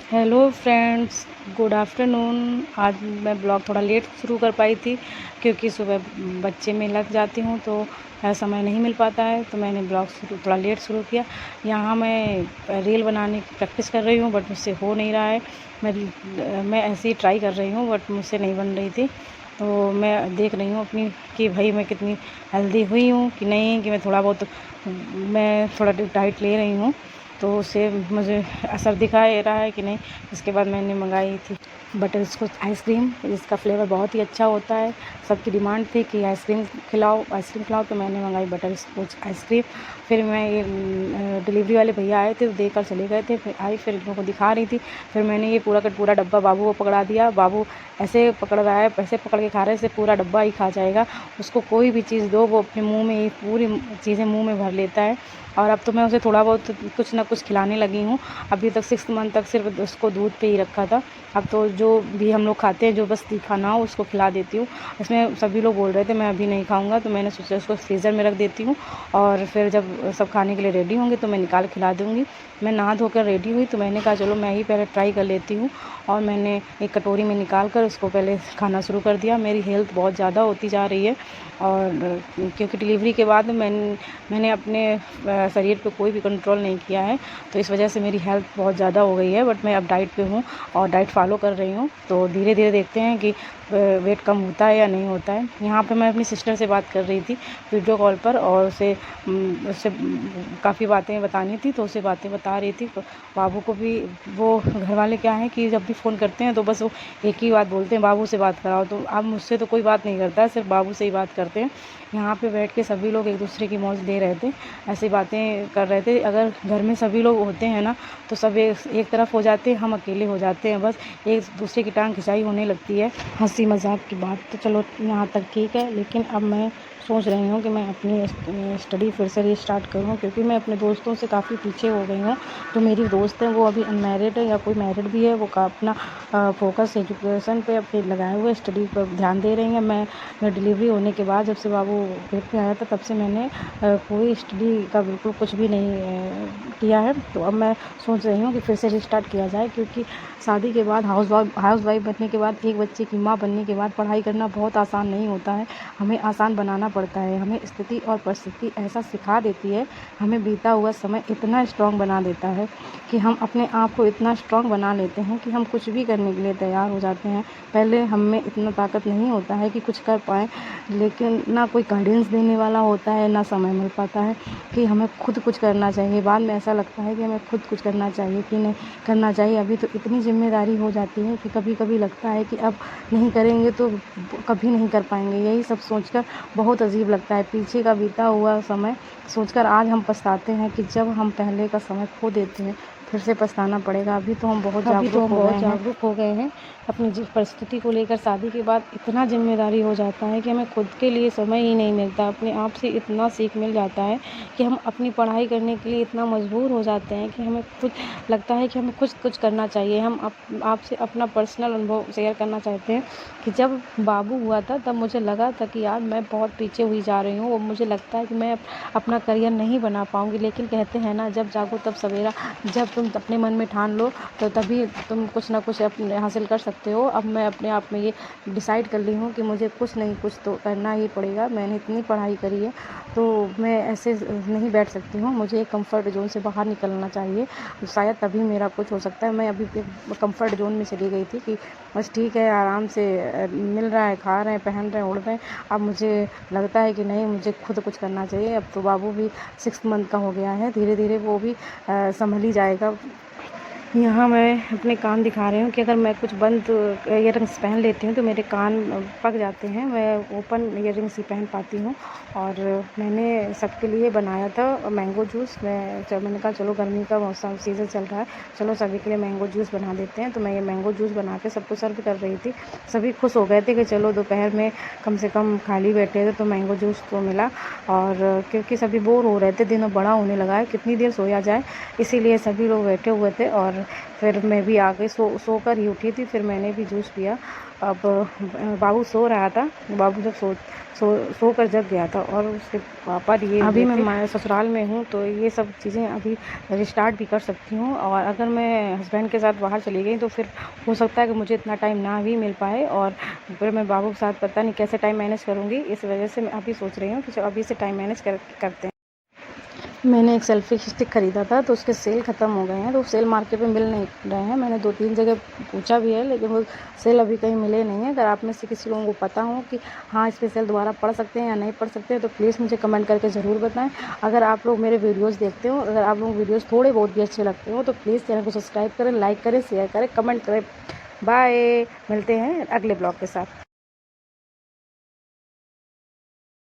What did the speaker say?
Hello friends, good afternoon. आज मैं blog थोड़ा लेट शुरू कर पाई थी क्योंकि सुबह बच्चे में लग जाती हूँ तो समय नहीं मिल पाता है, तो मैंने ब्लॉग थोड़ा लेट शुरू किया। यहाँ मैं रील बनाने की प्रैक्टिस कर रही हूँ बट मुझसे हो नहीं रहा है। मैं ऐसे ही ट्राई कर रही हूँ बट मुझसे नहीं बन रही थी। तो मैं देख रही हूँ अपनी कि भाई मैं कितनी हेल्दी हुई हूँ कि नहीं, कि मैं थोड़ा डाइट ले रही हूँ तो उससे मुझे असर दिखाई रहा है कि नहीं। इसके बाद मैंने मंगाई थी बटर स्कॉच आइसक्रीम, जिसका फ्लेवर बहुत ही अच्छा होता है। सबकी डिमांड थी कि आइसक्रीम खिलाओ, तो मैंने मंगाई बटर स्कॉच आइसक्रीम। फिर मैं ये डिलीवरी वाले भैया आए थे तो देकर चले गए थे, फिर इन लोगों को दिखा रही थी। फिर मैंने ये पूरा का पूरा डब्बा बाबू को पकड़ा दिया। बाबू ऐसे पकड़ रहा है, ऐसे पकड़ के खा रहा है जैसे पूरा डब्बा ही खा जाएगा। उसको कोई भी चीज़ दो वो अपने मुँह में ये पूरी चीज़ें मुँह में भर लेता है। और अब तो मैं उसे थोड़ा बहुत कुछ ना कुछ खिलाने लगी हूँ। अभी तक 6 मंथ तक सिर्फ उसको दूध पे ही रखा था। अब तो जो भी हम लोग खाते हैं, जो बस खाना हो उसको खिला देती हूँ। इसमें सभी लोग बोल रहे थे मैं अभी नहीं खाऊंगा, तो मैंने सोचा उसको फ्रीज़र में रख देती हूँ और फिर जब सब खाने के लिए रेडी होंगे तो मैं निकाल खिला दूँगी। मैं नहा धोकर रेडी हुई तो मैंने कहा चलो मैं ही पहले ट्राई कर लेती हूँ, और मैंने एक कटोरी में निकाल कर उसको पहले खाना शुरू कर दिया। मेरी हेल्थ बहुत ज़्यादा होती जा रही है, और क्योंकि डिलीवरी के बाद मैंने अपने शरीर पे कोई भी कंट्रोल नहीं किया है, तो इस वजह से मेरी हेल्थ बहुत ज़्यादा हो गई है। बट मैं अब डाइट पे हूँ और डाइट फॉलो कर रही हूँ, तो धीरे धीरे देखते हैं कि वेट कम होता है या नहीं होता है। यहाँ पे मैं अपनी सिस्टर से बात कर रही थी वीडियो कॉल पर, और उससे काफ़ी बातें बतानी थी, तो उसे बातें बता रही थी। बाबू को भी, वो घर वाले क्या है कि जब भी फ़ोन करते हैं तो बस वो एक ही बात बोलते हैं, बाबू से बात कराओ। तो अब मुझसे तो कोई बात नहीं करता है, सिर्फ बाबू से ही बात करते हैं। यहाँ पे बैठ के सभी लोग एक दूसरे की मौज ले रहे थे, ऐसी बातें कर रहे थे। अगर घर में सभी लोग होते हैं ना तो सब एक तरफ हो जाते हैं, हम अकेले हो जाते हैं, बस एक दूसरे की टांग खिंचाई होने लगती है। हंसी मजाक की बात तो चलो यहाँ तक ठीक है, लेकिन अब मैं सोच रही हूँ कि मैं अपनी स्टडी फिर से रीस्टार्ट करूँ, क्योंकि मैं अपने दोस्तों से काफ़ी पीछे हो गई हूँ। जो मेरी दोस्त हैं वो अभी अनमैरिड है या कोई मैरिड भी है, वो अपना फोकस एजुकेशन पे अपने लगाए हुए स्टडी पर ध्यान दे रही हैं। मैं डिलीवरी होने के बाद, जब से बाबू पेट में आया था, तब से मैंने कोई स्टडी का बिल्कुल कुछ भी नहीं किया है। तो अब मैं सोच रही हूँ कि फिर से रिस्टार्ट किया जाए, क्योंकि शादी के बाद हाउस वाइफ बनने के बाद, एक बच्चे की माँ बनने के बाद पढ़ाई करना बहुत आसान नहीं होता है। हमें आसान बनाना पड़ता है। हमें स्थिति और परिस्थिति ऐसा सिखा देती है, हमें बीता हुआ समय इतना स्ट्रॉन्ग बना देता है कि हम अपने आप को इतना स्ट्रॉन्ग बना लेते हैं कि हम कुछ भी करने के लिए तैयार हो जाते हैं। पहले हम में इतना ताकत नहीं होता है कि कुछ कर पाएँ, लेकिन ना कोई गाइडेंस देने वाला होता है, ना समय मिल पाता है कि हमें खुद कुछ करना चाहिए। बाद में ऐसा लगता है कि हमें खुद कुछ करना चाहिए कि नहीं करना चाहिए। अभी तो इतनी ज़िम्मेदारी हो जाती है कि कभी कभी लगता है कि अब नहीं करेंगे तो कभी नहीं कर पाएंगे। यही सब सोचकर बहुत अजीब लगता है। पीछे का बीता हुआ समय सोचकर आज हम पछताते हैं कि जब हम पहले का समय खो देते हैं फिर से पछताना पड़ेगा। अभी तो हम बहुत जागरूक हो गए हैं अपनी परिस्थिति को लेकर। शादी के बाद इतना जिम्मेदारी हो जाता है कि हमें खुद के लिए समय ही नहीं मिलता। अपने आप से इतना सीख मिल जाता है कि हम अपनी पढ़ाई करने के लिए इतना मजबूर हो जाते हैं कि हमें खुद लगता है कि हमें कुछ करना चाहिए। हम आपसे अपना पर्सनल अनुभव शेयर करना चाहते हैं कि जब बाबू हुआ था तब मुझे लगा था कि यार मैं बहुत पीछे हुई जा रही हूँ, और मुझे लगता है कि मैं अपना करियर नहीं बना पाऊँगी। लेकिन कहते हैं ना, जब जागो तब सवेरा। जब तुम अपने मन में ठान लो तो तभी तुम कुछ ना कुछ अपने हासिल कर सकते हो। अब मैं अपने आप में ये डिसाइड कर ली हूँ कि मुझे कुछ नहीं कुछ तो करना ही पड़ेगा। मैंने इतनी पढ़ाई करी है तो मैं ऐसे नहीं बैठ सकती हूँ, मुझे एक कम्फ़र्ट ज़ोन से बाहर निकलना चाहिए। शायद तभी मेरा कुछ हो सकता है। मैं अभी एक कम्फ़र्ट ज़ोन में चली गई थी कि बस ठीक है, आराम से मिल रहा है, खा रहे हैं, पहन रहे हैं, उड़ रहे हैं। अब मुझे लगता है कि नहीं, मुझे खुद कुछ करना चाहिए। अब तो बाबू भी 6 मंथ का हो गया है, धीरे धीरे वो भी संभल ही जाएगा। यहाँ मैं अपने कान दिखा रही हूँ कि अगर मैं कुछ बंद ईयररिंग्स पहन लेती हूँ तो मेरे कान पक जाते हैं। मैं ओपन ईयररिंग्स ही पहन पाती हूँ। और मैंने सबके लिए बनाया था मैंगो जूस। मैंने कहा चलो गर्मी का मौसम सीज़न चल रहा है, चलो सभी के लिए मैंगो जूस बना देते हैं। तो मैं ये मैंगो जूस बना के सबको सर्व कर रही थी। सभी खुश हो गए थे कि चलो दोपहर में कम से कम खाली बैठे थे तो मैंगो जूस तो मिला। और क्योंकि सभी बोर हो रहे थे, दिन बड़ा होने लगा है, कितनी देर सोया जाए, इसीलिए सभी लोग बैठे हुए थे। और फिर मैं भी आ गई, सोकर ही उठी थी, फिर मैंने भी जूस पिया। अब बाबू सो रहा था, बाबू जब सोकर जग गया था और उसके पापा लिए अभी मैं ससुराल में हूँ, तो ये सब चीज़ें अभी रिस्टार्ट भी कर सकती हूँ। और अगर मैं हस्बैंड के साथ बाहर चली गई तो फिर हो सकता है कि मुझे इतना टाइम ना भी मिल पाए, और फिर मैं बाबू के साथ पता नहीं कैसे टाइम मैनेज करूँगी। इस वजह से मैं अभी सोच रही हूँ कि अभी से टाइम मैनेज करते हैं। मैंने एक सेल्फ़ी स्टिक ख़रीदा था, तो उसके सेल ख़त्म हो गए हैं, तो सेल मार्केट में मिल नहीं रहे हैं। मैंने 2-3 जगह पूछा भी है, लेकिन वो सेल अभी कहीं मिले नहीं हैं। अगर आप में से किसी लोगों को पता हो कि हाँ, इस पे सेल दोबारा पड़ सकते हैं या नहीं पड़ सकते हैं, तो प्लीज़ मुझे कमेंट करके ज़रूर बताएँ। अगर आप लोग मेरे वीडियोज़ देखते हो, अगर आप लोग वीडियोज़ थोड़े बहुत भी अच्छे लगते हो, तो प्लीज़ चैनल को सब्सक्राइब करें, लाइक करें, शेयर करें, कमेंट करें। बाय, मिलते हैं अगले ब्लॉग के साथ।